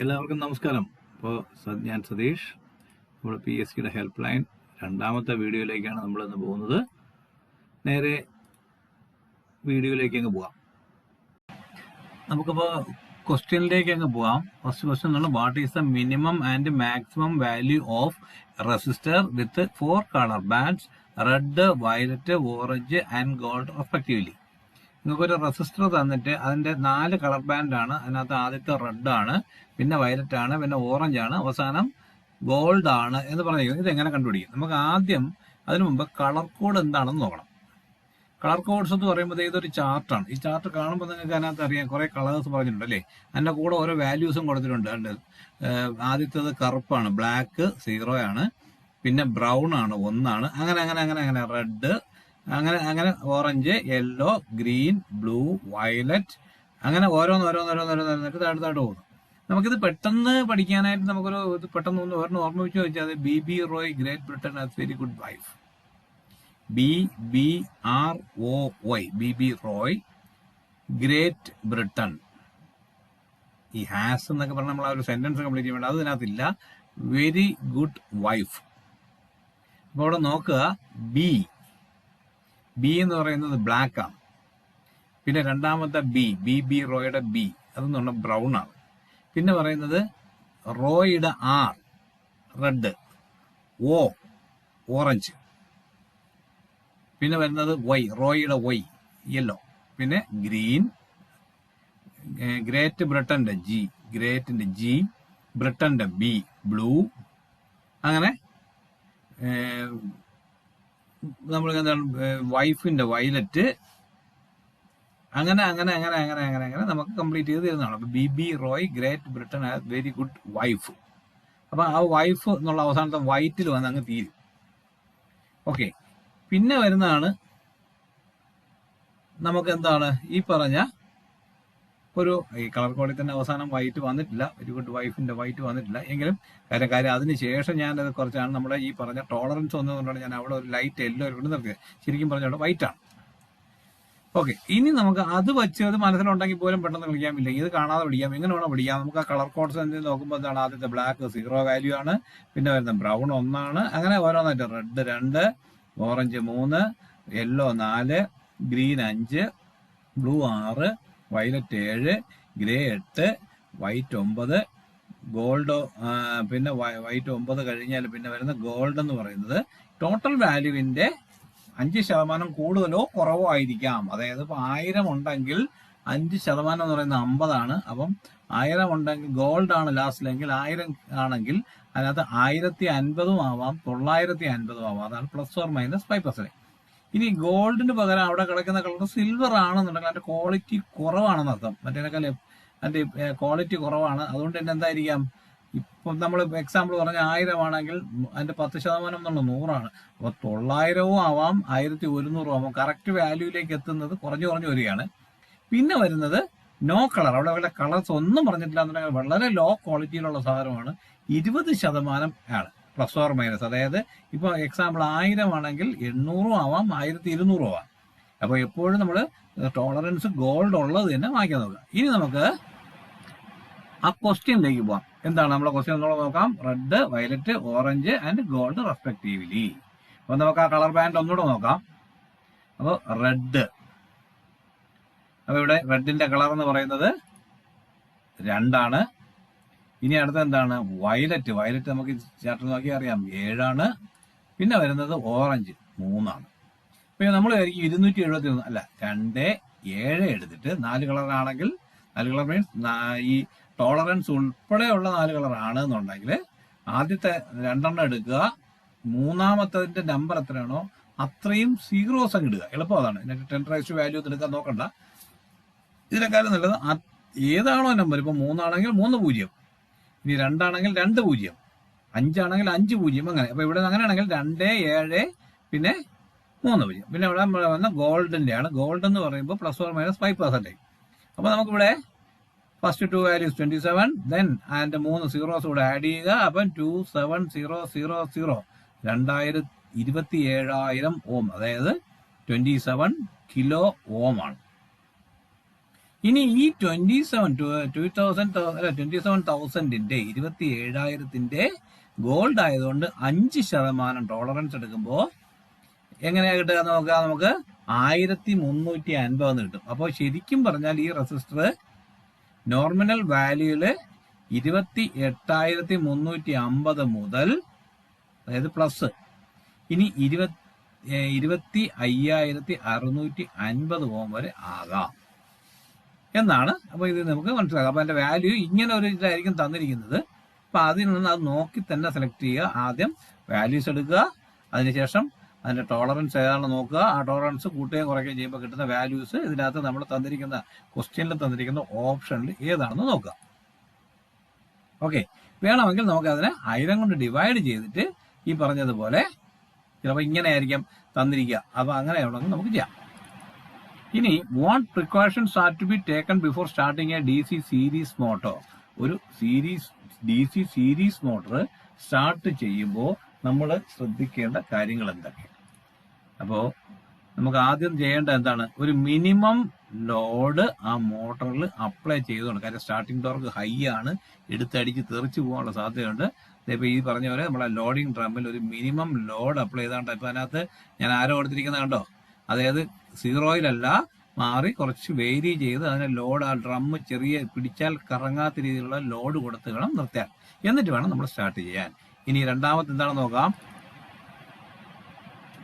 എല്ലാവർക്കും നമസ്കാരം. ഇപ്പോൾ ഞാൻ സതീഷ്, നമ്മുടെ PSCയുടെ ഹെൽപ്പ് ലൈൻ രണ്ടാമത്തെ വീഡിയോയിലേക്കാണ് നമ്മളിന്ന് പോകുന്നത്. നേരെ വീഡിയോയിലേക്ക് അങ്ങ് പോകാം. നമുക്കിപ്പോൾ ക്വസ്റ്റ്യനിലേക്ക് അങ്ങ് പോകാം. ഫസ്റ്റ് ക്വസ്റ്റ്യൻ എന്നുള്ള what is the minimum and maximum value of resistor with 4 colour bands red, violet, orange and gold respectively. നിങ്ങൾക്കൊരു റെസിസ്റ്റർ തന്നിട്ട് അതിന്റെ 4 കളർ ബാൻഡ് ആണ്. അതിനകത്ത് ആദ്യത്തെ റെഡ് ആണ്, പിന്നെ വയലറ്റ് ആണ്, പിന്നെ ഓറഞ്ച് ആണ്, അവസാനം ഗോൾഡ് ആണ് എന്ന് പറഞ്ഞിരിക്കുന്നത്. ഇതെങ്ങനെ കണ്ടുപിടിക്കും? നമുക്ക് ആദ്യം അതിനു മുമ്പ് കളർ കോഡ് എന്താണെന്ന് നോക്കണം. കളർ കോഡ്സ് എന്ന് പറയുമ്പോൾ ഇതൊരു ചാർട്ടാണ്. ഈ ചാർട്ട് കാണുമ്പോൾ നിങ്ങൾക്ക് അതിനകത്ത് അറിയാം കുറെ കളേഴ്സ് പറഞ്ഞിട്ടുണ്ട് അല്ലേ. അതിന്റെ കൂടെ ഓരോ വാല്യൂസും കൊടുത്തിട്ടുണ്ട്. ആദ്യത്തേത് കറുപ്പാണ്, ബ്ലാക്ക് 0 ആണ്, പിന്നെ ബ്രൗൺ ആണ് 1 ആണ്, അങ്ങനെ അങ്ങനെ അങ്ങനെ അങ്ങനെ റെഡ്, അങ്ങനെ അങ്ങനെ orange, yellow, green, blue, violet, അങ്ങനെ ഓരോന്നോരോന്നോരോന്നോരോന്നിട്ട് താഴ്ത്തായിട്ട് പോകുന്നു. നമുക്കിത് പെട്ടെന്ന് പഠിക്കാനായിട്ട് നമുക്കൊരു ഇത് പെട്ടെന്ന് ഒരെണ്ണം ഓർമ്മ വെച്ച് ചോദിച്ചാൽ BB Roy great Britain has very good wife. BBROY BB Roy great Britain. ഈ ഹാസ് എന്നൊക്കെ പറഞ്ഞാൽ നമ്മൾ ആ ഒരു സെന്റൻസ് കംപ്ലീറ്റ് ചെയ്യാൻ വേണ്ടി അത് ഇതിനകത്തില്ല. Very good wife. അപ്പൊ അവിടെ നോക്കുക, ബി എന്ന് പറയുന്നത് ബ്ലാക്ക് ആണ്. പിന്നെ രണ്ടാമത്തെ BB റോയുടെ B അതെന്ന് പറഞ്ഞാൽ ബ്രൗൺ ആണ്. പിന്നെ പറയുന്നത് റോയുടെ R റെഡ്, O ഓറഞ്ച്, പിന്നെ വരുന്നത് Y റോയുടെ Y യെല്ലോ, പിന്നെ ഗ്രീൻ, ഗ്രേറ്റ് ബ്രിട്ടന്റെ ഗ്രേറ്റിന്റെ G, ബ്രിട്ടന്റെ B ബ്ലൂ, അങ്ങനെ നമ്മൾ എന്താണ് വൈഫിന്റെ വയലറ്റ്, അങ്ങനെ അങ്ങനെ അങ്ങനെ അങ്ങനെ അങ്ങനെ അങ്ങനെ നമുക്ക് കംപ്ലീറ്റ് ചെയ്ത് തരുന്നതാണ്. അപ്പൊ BB Roy great Britain has very good wife. അപ്പൊ ആ വൈഫ് എന്നുള്ള അവസാനത്തെ വൈറ്റിൽ വന്ന് അങ്ങ് തീരും. ഓക്കെ, പിന്നെ വരുന്നതാണ് നമുക്ക് എന്താണ് ഈ പറഞ്ഞ ഒരു ഈ കളർ കോഡിൽ തന്നെ അവസാനം വൈറ്റ് വന്നിട്ടില്ല, വെരി ഗുഡ് വൈഫിന്റെ വൈറ്റ് വന്നിട്ടില്ല എങ്കിലും കാര്യം അതിന് ശേഷം ഞാനത് കുറച്ചാണ് നമ്മുടെ ഈ പറഞ്ഞ ടോളറൻസ് വന്നതുകൊണ്ടാണ് ഞാൻ അവിടെ ഒരു ലൈറ്റ് യെല്ലോ കൊണ്ട് നിർത്തിയത്. ശരിക്കും പറഞ്ഞ അവിടെ വൈറ്റ് ആണ്. ഓക്കെ, ഇനി നമുക്ക് അത് വെച്ച് അത് മനസ്സിലുണ്ടെങ്കിൽ പോലും പെട്ടെന്ന് പഠിക്കാൻ ഇല്ലെങ്കിൽ ഇത് കാണാതെ പഠിക്കാം. എങ്ങനെ വേണം പഠിക്കാം? നമുക്ക് ആ കളർ കോഡ്സ് എന്തെങ്കിലും നോക്കുമ്പോൾ എന്താണ്, ആദ്യത്തെ ബ്ലാക്ക് 0 വാല്യൂ ആണ്, പിന്നെ വരുന്ന ബ്രൗൺ 1 ആണ്, അങ്ങനെ ഓരോന്നായിട്ട് red 2, orange 3, yellow 4, green 5, blue 6, violet 7, grey 8, white 9, gold, പിന്നെ വൈറ്റ് 9 കഴിഞ്ഞാൽ പിന്നെ വരുന്ന ഗോൾഡ് എന്ന് പറയുന്നത് ടോട്ടൽ വാല്യൂവിന്റെ 5% കൂടുതലോ കുറവോ ആയിരിക്കാം. അതായത് ഇപ്പൊ 1000 ഉണ്ടെങ്കിൽ 5% എന്ന് പറയുന്നത് 50 ആണ്. അപ്പം 1000 ഉണ്ടെങ്കിൽ ഗോൾഡ് ആണ് ലാസ്റ്റിലെങ്കിൽ 1000 ആണെങ്കിൽ അതിനകത്ത് 1050 ആവാം, 950 ആവാം. അതാണ് ±5%. ഇനി ഗോൾഡിന് പകരം അവിടെ കിടക്കുന്ന കളർ സിൽവർ ആണെന്നുണ്ടെങ്കിൽ അതിന്റെ ക്വാളിറ്റി കുറവാണെന്ന് അർത്ഥം. മറ്റേനേക്കാൾ അതിന്റെ ക്വാളിറ്റി കുറവാണ്. അതുകൊണ്ട് തന്നെ എന്തായിരിക്കാം, ഇപ്പം നമ്മൾ എക്സാമ്പിൾ പറഞ്ഞ 1000 ആണെങ്കിൽ അതിന്റെ 10% എന്നുള്ള 100 ആണ്. അപ്പൊ 900 ആവാം, 1100 ആവാം. കറക്റ്റ് വാല്യൂയിലേക്ക് എത്തുന്നത് കുറഞ്ഞു കുറഞ്ഞു വരികയാണ്. പിന്നെ വരുന്നത് നോ കളർ. അവിടെ വല്ല കളേഴ്സ് ഒന്നും പറഞ്ഞിട്ടില്ല എന്നുണ്ടെങ്കിൽ വളരെ ലോ ക്വാളിറ്റിയിലുള്ള സാധനമാണ്. 20% ആണ് ±. അതായത് ഇപ്പൊ എക്സാമ്പിൾ 1000 ആണെങ്കിൽ 800 ആവാം, 1200 ആവാം. അപ്പൊ എപ്പോഴും നമ്മൾ ടോളറൻസ് ഗോൾഡ് ഉള്ളത് തന്നെ വാങ്ങിക്കാൻ നോക്കുക. ഇനി നമുക്ക് ആ ക്വസ്റ്റ്യനിലേക്ക് പോവാം. എന്താണ് നമ്മളെ ക്വസ്റ്റ്യൻ എന്നുള്ളത് നോക്കാം. Red, violet, orange and gold respectively. അപ്പൊ നമുക്ക് ആ കളർ ബാൻഡ് ഒന്നുകൂടെ നോക്കാം. അപ്പൊ റെഡ്, അപ്പൊ ഇവിടെ റെഡിന്റെ കളർ എന്ന് പറയുന്നത് 2 ആണ്. ഇനി അടുത്ത എന്താണ്, വയലറ്റ്. വയലറ്റ് നമുക്ക് ചാർട്ട് നോക്കി അറിയാം 7 ആണ്. പിന്നെ വരുന്നത് ഓറഞ്ച് 3 ആണ്. അപ്പൊ നമ്മൾ 271 അല്ല 2, 7 എടുത്തിട്ട് 4 കളർ ആണെങ്കിൽ 4 കളർ മീൻസ് ഈ ടോളറൻസ് ഉൾപ്പെടെയുള്ള 4 കളർ ആണ് എന്നുണ്ടെങ്കിൽ ആദ്യത്തെ 2 എടുക്കുക, മൂന്നാമത്തതിന്റെ നമ്പർ എത്രയാണോ അത്രയും സീറോസ് അങ്ങ് ഇടുക. എളുപ്പം അതാണ്. 10 വാല്യൂ ഒന്നും എടുക്കാൻ നോക്കണ്ട. ഇതിനെക്കാളും നല്ലത് ഏതാണോ നമ്പർ. ഇപ്പൊ 3 ആണെങ്കിൽ 3 0, ഇനി 2 ആണെങ്കിൽ 2 0, 5 ആണെങ്കിൽ 5 0, അങ്ങനെ. അപ്പൊ ഇവിടെ അങ്ങനെയാണെങ്കിൽ 2, 7, പിന്നെ 3 0. പിന്നെ ഇവിടെ വന്ന ഗോൾഡിന്റെ ആണ്. ഗോൾഡ് എന്ന് പറയുമ്പോൾ ±5%. അപ്പൊ നമുക്കിവിടെ ഫസ്റ്റ് 2 വാല്യൂസ് 27, ദെൻ അതിന്റെ 3 സീറോസ് കൂടെ ആഡ് ചെയ്യുക. അപ്പം 27000, 27,000 ഓം, അതായത് 27 കിലോ ഓം ആണ്. ഇനി ഈ 27,000ന്റെ 27,000ന്റെ ഗോൾഡ് ആയതുകൊണ്ട് 5% ടോളറൻസ് എടുക്കുമ്പോൾ എങ്ങനെയാ കിട്ടുക നോക്കാം. നമുക്ക് 1350 കിട്ടും. അപ്പോൾ ശരിക്കും പറഞ്ഞാൽ ഈ റെസിസ്റ്റർ നോർമിനൽ വാല്യൂല് 28,350 മുതൽ, അതായത് പ്ലസ്, ഇനി 25,650 ഓം വരെ ആകാം എന്നാണ്. അപ്പൊ ഇത് നമുക്ക് മനസ്സിലാക്കാം. അപ്പൊ അതിന്റെ വാല്യൂ ഇങ്ങനെ ഒരു ഇതായിരിക്കും തന്നിരിക്കുന്നത്. അപ്പൊ അതിൽ നിന്ന് അത് നോക്കി തന്നെ സെലക്ട് ചെയ്യുക. ആദ്യം വാല്യൂസ് എടുക്കുക, അതിനുശേഷം അതിന്റെ ടോളറൻസ് ഏതാണെന്ന് നോക്കുക. ആ ടോളറൻസ് കൂട്ടുകയും കുറയ്ക്കുകയും ചെയ്യുമ്പോൾ കിട്ടുന്ന വാല്യൂസ് ഇതിനകത്ത് നമ്മൾ തന്നിരിക്കുന്ന ക്വസ്റ്റ്യനിൽ തന്നിരിക്കുന്ന ഓപ്ഷനിൽ ഏതാണെന്ന് നോക്കുക. ഓക്കെ, വേണമെങ്കിൽ നമുക്ക് അതിനെ 1000 കൊണ്ട് ഡിവൈഡ് ചെയ്തിട്ട് ഈ പറഞ്ഞതുപോലെ ചിലപ്പോൾ ഇങ്ങനെ ആയിരിക്കും തന്നിരിക്കുക. അപ്പൊ അങ്ങനെയാണെങ്കിൽ നമുക്ക് ചെയ്യാം. ഇനി what precautions are to be taken before starting a DC series motor. ഒരു DC സീരീസ് മോട്ടോർ സ്റ്റാർട്ട് ചെയ്യുമ്പോൾ നമ്മൾ ശ്രദ്ധിക്കേണ്ട കാര്യങ്ങൾ എന്തൊക്കെ? അപ്പോൾ നമുക്ക് ആദ്യം ചെയ്യേണ്ട എന്താണ്? ഒരു മിനിമം ലോഡ് ആ മോട്ടറിൽ അപ്ലൈ ചെയ്തുകൊണ്ട്, കാര്യം സ്റ്റാർട്ടിംഗ് ടോർക്ക് ഹൈ ആണ്, എടുത്തടിച്ച് തെറിച്ച് പോകാനുള്ള സാധ്യതയുണ്ട്. ഇപ്പൊ ഈ പറഞ്ഞ പോലെ നമ്മളെ ലോഡിംഗ് ഡ്രമ്മിൽ ഒരു മിനിമം ലോഡ് അപ്ലൈ ചെയ്താണ്ട്, ഇപ്പൊ അതിനകത്ത് ഞാൻ ആരോ കൊടുത്തിരിക്കുന്നത് കണ്ടോ, അതായത് 0-യിലല്ല, മാറി കുറച്ച് വേരി ചെയ്ത് അതിനെ ലോഡ്, ആ ഡ്രമ്മ് ചെറിയ പിടിച്ചാൽ കറങ്ങാത്ത രീതിയിലുള്ള ലോഡ് കൊടുത്ത് വേണം നിർത്താൻ. എന്നിട്ട് വേണം നമ്മൾ സ്റ്റാർട്ട് ചെയ്യാൻ. ഇനി രണ്ടാമത്തെ എന്താണെന്ന് നോക്കാം.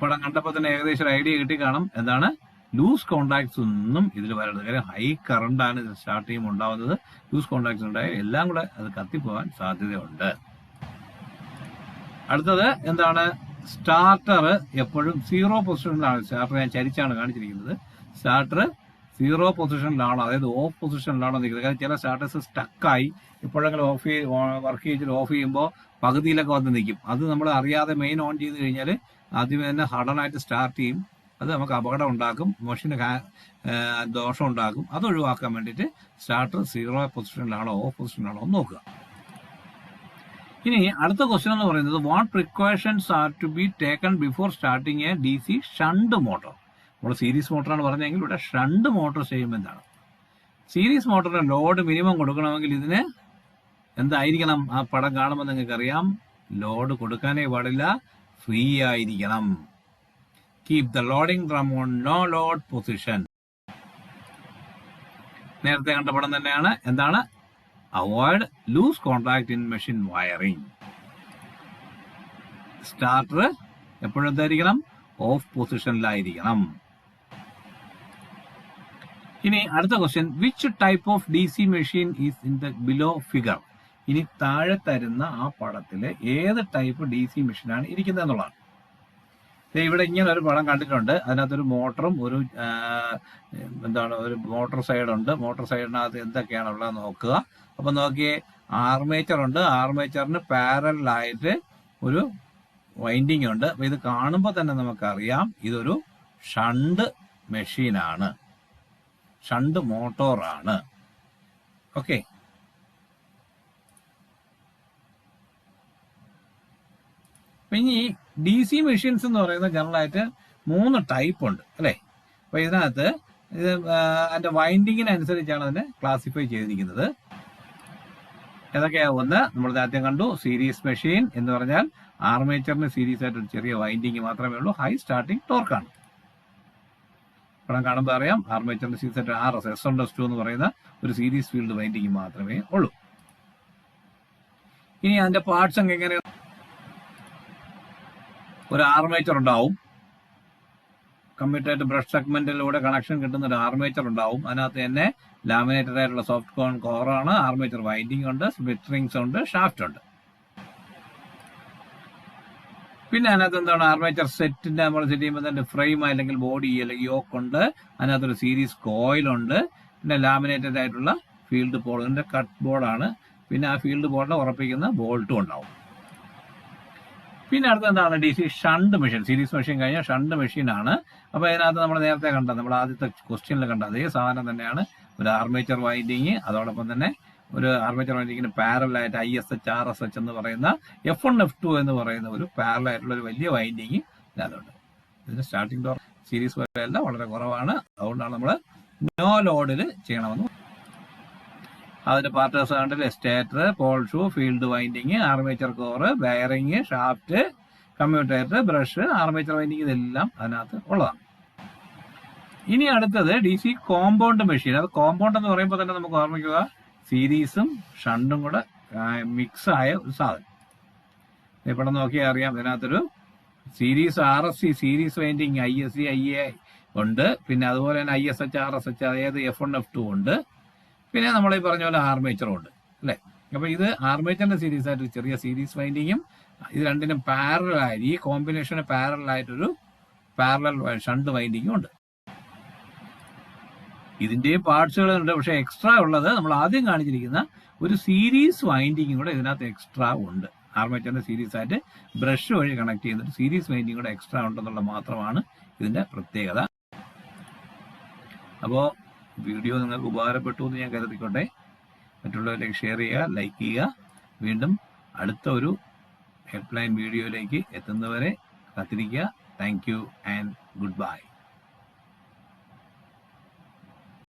പടം കണ്ടപ്പോൾ തന്നെ ഏകദേശം ഒരു ഐഡിയ കിട്ടി കാണും. എന്താണ്? ലൂസ് കോണ്ടാക്ട്സ് ഒന്നും ഇതിൽ വരരുത്. കാര്യം ഹൈ കറണ്ട് ആണ് ഇത് സ്റ്റാർട്ട് ചെയ്യുമ്പോൾ ഉണ്ടാവുന്നത്. ലൂസ് കോണ്ടാക്ട്സ് ഉണ്ടായാൽ എല്ലാം കൂടെ അത് കത്തിപ്പോകാൻ സാധ്യതയുണ്ട്. അടുത്തത് എന്താണ്? സ്റ്റാർട്ടർ എപ്പോഴും 0 പൊസിഷനിലാണ്. സ്റ്റാർട്ടർ ഞാൻ ചരിച്ചാണ് കാണിച്ചിരിക്കുന്നത്. സ്റ്റാർട്ടർ 0 പൊസിഷനിലാണോ, അതായത് ഓഫ് പൊസിഷനിലാണോ നിൽക്കുന്നത്. കാരണം ചില സ്റ്റാർട്ടേഴ്സ് സ്റ്റക്കായി എപ്പോഴെങ്കിലും വർക്ക് ചെയ്തിട്ട് ഓഫ് ചെയ്യുമ്പോൾ പകുതിയിലൊക്കെ വന്ന് നിൽക്കും. അത് നമ്മൾ അറിയാതെ മെയിൻ ഓൺ ചെയ്ത് കഴിഞ്ഞാൽ ആദ്യമേ തന്നെ സഡനായിട്ട് സ്റ്റാർട്ട് ചെയ്യും. അത് നമുക്ക് അപകടം ഉണ്ടാക്കും, മെഷീന് ദോഷം ഉണ്ടാക്കും. അത് ഒഴിവാക്കാൻ വേണ്ടിയിട്ട് സ്റ്റാർട്ടർ 0 പൊസിഷനിലാണോ ഓഫ് പൊസിഷനിലാണോ എന്ന് നോക്കുക. ഇനി അടുത്ത ക്വസ്റ്റ്യൻ എന്ന് പറയുന്നത് what precautions are to be taken before starting a DC shunt motor. നമ്മൾ സീരീസ് മോട്ടറാണ് പറഞ്ഞെങ്കിൽ ഇവിടെ ഷണ്ട് മോട്ടോർ ചെയ്യുമ്പോൾ എന്താണ്? സീരീസ് മോട്ടറിന് ലോഡ് മിനിമം കൊടുക്കണമെങ്കിൽ ഇതിന് എന്തായിരിക്കണം? ആ പടം കാണുമ്പോൾ നിങ്ങൾക്ക് അറിയാം, ലോഡ് കൊടുക്കാനേ പാടില്ല, ഫ്രീ ആയിരിക്കണം. Keep the loading drum on no load position. നേരത്തെ കണ്ട പടം തന്നെയാണ്. എന്താണ്? Avoid loose contact in machine wiring. Starter എപ്പോഴും എന്തായിരിക്കണം? ഓഫ് പൊസിഷനിലായിരിക്കണം. ഇനി അടുത്ത question, which type of DC machine is in the below figure. ഇനി താഴെ തരുന്ന ആ പടത്തില് ഏത് ടൈപ്പ് DC മെഷീനാണ് ഇരിക്കുന്നത് എന്നുള്ളതാണ്. ഇവിടെ ഇങ്ങനെ ഒരു പടം കണ്ടിട്ടുണ്ട്. അതിനകത്തൊരു മോട്ടറും ഒരു ഒരു മോട്ടോർ സൈഡുണ്ട്. മോട്ടോർ സൈഡിനകത്ത് എന്തൊക്കെയാണുള്ളത് നോക്കുക. അപ്പൊ നോക്കിയേ, ആർമേച്ചർ ഉണ്ട്. ആർമേച്ചറിന് പാരലായിട്ട് ഒരു വൈൻഡിങ് ഉണ്ട്. അപ്പൊ ഇത് കാണുമ്പോൾ തന്നെ നമുക്കറിയാം ഇതൊരു ഷണ്ട് മെഷീനാണ്, ഷണ്ട് മോട്ടോറാണ്. ഓക്കെ, പിന്നെ ഈ DC മെഷീൻസ് എന്ന് പറയുന്നത് ജനറലായിട്ട് 3 ടൈപ്പ് ഉണ്ട് അല്ലെ. അപ്പൊ ഇതിനകത്ത് അതിന്റെ വൈൻഡിങ്ങിനനുസരിച്ചാണ് അതിനെ ക്ലാസിഫൈ ചെയ്തിരിക്കുന്നത്. ഏതൊക്കെയാ? ഒന്ന് നമ്മൾ ആദ്യം കണ്ടു, സീരീസ് മെഷീൻ എന്ന് പറഞ്ഞാൽ ആർമേച്ചറിന് സീരീസ് ആയിട്ട് ഒരു ചെറിയ വൈൻഡിങ് മാത്രമേ ഉള്ളൂ, ഹൈ സ്റ്റാർട്ടിംഗ് ടോർക്കാണ്. പടം കാണുമ്പോൾ അറിയാം, ആർമേച്ചറിന് സീരീസ് ആയിട്ട് S1S2 എന്ന് പറയുന്ന ഒരു സീരീസ് ഫീൽഡ് വൈൻഡിങ് മാത്രമേ ഉള്ളൂ. ഇനി അതിന്റെ പാർട്സ് എങ്ങനെ? ഒരു ആർമേച്ചർ ഉണ്ടാവും, കമ്മ്യൂട്ടേറ്റ് ബ്രഷ് സെഗ്മെന്റിലൂടെ കണക്ഷൻ കിട്ടുന്ന ഒരു ആർമേച്ചർ ഉണ്ടാവും. അതിനകത്ത് തന്നെ ലാമിനേറ്റഡ് ആയിട്ടുള്ള സോഫ്റ്റ് കോൺ കോറാണ്, ആർമേച്ചർ വൈൻഡിങ് ഉണ്ട്, സ്പ്ലിറ്റ് റിംഗ്സ് ഉണ്ട്, ഷാഫ്റ്റ് ഉണ്ട്. പിന്നെ അതിനകത്ത് എന്താണ്? ആർമേച്ചർ സെറ്റിന്റെ നമ്മൾ സെറ്റ് ചെയ്യുമ്പോൾ തന്നെ ഫ്രെയിം അല്ലെങ്കിൽ ബോഡി അല്ലെങ്കിൽ യോക്ക് ഉണ്ട്. അതിനകത്തൊരു സീരീസ് കോയിലുണ്ട്. പിന്നെ ലാമിനേറ്റഡ് ആയിട്ടുള്ള ഫീൽഡ് ബോർഡിന്റെ കട്ട് ബോർഡാണ്. പിന്നെ ആ ഫീൽഡ് ബോർഡിനെ ഉറപ്പിക്കുന്ന ബോൾട്ടും ഉണ്ടാവും. പിന്നെ അടുത്ത എന്താണ്? DC shunt machine. Series machine കഴിഞ്ഞാൽ ഷണ്ട് മെഷീനാണ്. അപ്പൊ അതിനകത്ത് നമ്മൾ നേരത്തെ കണ്ട, നമ്മൾ ആദ്യത്തെ ക്വസ്റ്റ്യനിൽ കണ്ട അതേ സാധനം തന്നെയാണ്. ഒരു ആർമേച്ചർ വൈൻഡിങ്, അതോടൊപ്പം തന്നെ ഒരു ആർമേച്ചർ വൈൻഡിങ്ങിന് പാരലായിട്ട് ISH RSH എന്ന് പറയുന്ന F1 F2 എന്ന് പറയുന്ന ഒരു പാരലായിട്ടുള്ള ഒരു വലിയ വൈൻഡിങ് അതുണ്ട്. ഇതിന്റെ സ്റ്റാർട്ടിംഗ് ടോർക്ക് സീരീസ് പോലെയല്ല, വളരെ കുറവാണ്. അതുകൊണ്ടാണ് നമ്മൾ നോ ലോഡിൽ ചെയ്യണമെന്ന്. അതിന്റെ പാർട്ടേഴ്സ് കണ്ടില്ലേ, stator, pole shoe, field winding, armature core, bearing, shaft, commutator, brush, armature winding, ഇതെല്ലാം അതിനകത്ത് ഉള്ളതാണ്. ഇനി അടുത്തത് DC കോമ്പൗണ്ട് മെഷീൻ. അത് കോമ്പൗണ്ട് എന്ന് പറയുമ്പോൾ തന്നെ നമുക്ക് ഓർമ്മിക്കുക സീരീസും ഷണ്ടും കൂടെ മിക്സ് ആയ ഒരു സാധനം. ഇവിടെ നോക്കിയാൽ അറിയാം, ഇതിനകത്തൊരു series RSC series winding, ISC IA ഉണ്ട്. പിന്നെ അതുപോലെ തന്നെ ISH RSH, അതായത് F1 F2 ഉണ്ട്. പിന്നെ നമ്മൾ ഈ പറഞ്ഞ പോലെ ആർമേച്ചറും ഉണ്ട് അല്ലെ. അപ്പൊ ഇത് ആർമേച്ചറിന്റെ സീരീസ് ആയിട്ട് ചെറിയ സീരീസ് വൈൻഡിങ്ങും, ഇത് രണ്ടിനും പാരലായിട്ട്, ഈ കോമ്പിനേഷന് പാരലായിട്ടൊരു പാരലൽ ഷണ്ട് വൈൻഡിങ്ങും ഉണ്ട്. ഇതിന്റെയും പാർട്സുകളുണ്ട്. പക്ഷെ എക്സ്ട്രാ ഉള്ളത് നമ്മൾ ആദ്യം കാണിച്ചിരിക്കുന്ന ഒരു സീരീസ് വൈൻഡിങ്ങും കൂടെ ഇതിനകത്ത് എക്സ്ട്രാ ഉണ്ട്. ആർമേച്ചറിന്റെ സീരീസ് ആയിട്ട് ബ്രഷ് വഴി കണക്ട് ചെയ്യുന്ന സീരീസ് വൈൻഡിങ് കൂടെ എക്സ്ട്രാ ഉണ്ടെന്നുള്ള മാത്രമാണ് ഇതിന്റെ പ്രത്യേകത. അപ്പോൾ വീഡിയോ നിങ്ങൾക്ക് ഉപകാരപ്പെട്ടു എന്ന് ഞാൻ കരുതിക്കോട്ടെ. മറ്റുള്ളവരിലേക്ക് ഷെയർ ചെയ്യുക, ലൈക്ക് ചെയ്യുക. വീണ്ടും അടുത്ത ഒരു ഹെൽപ്പ് ലൈൻ വീഡിയോയിലേക്ക് എത്തുന്നവരെ കാത്തിരിക്കുക. Thank you and good bye.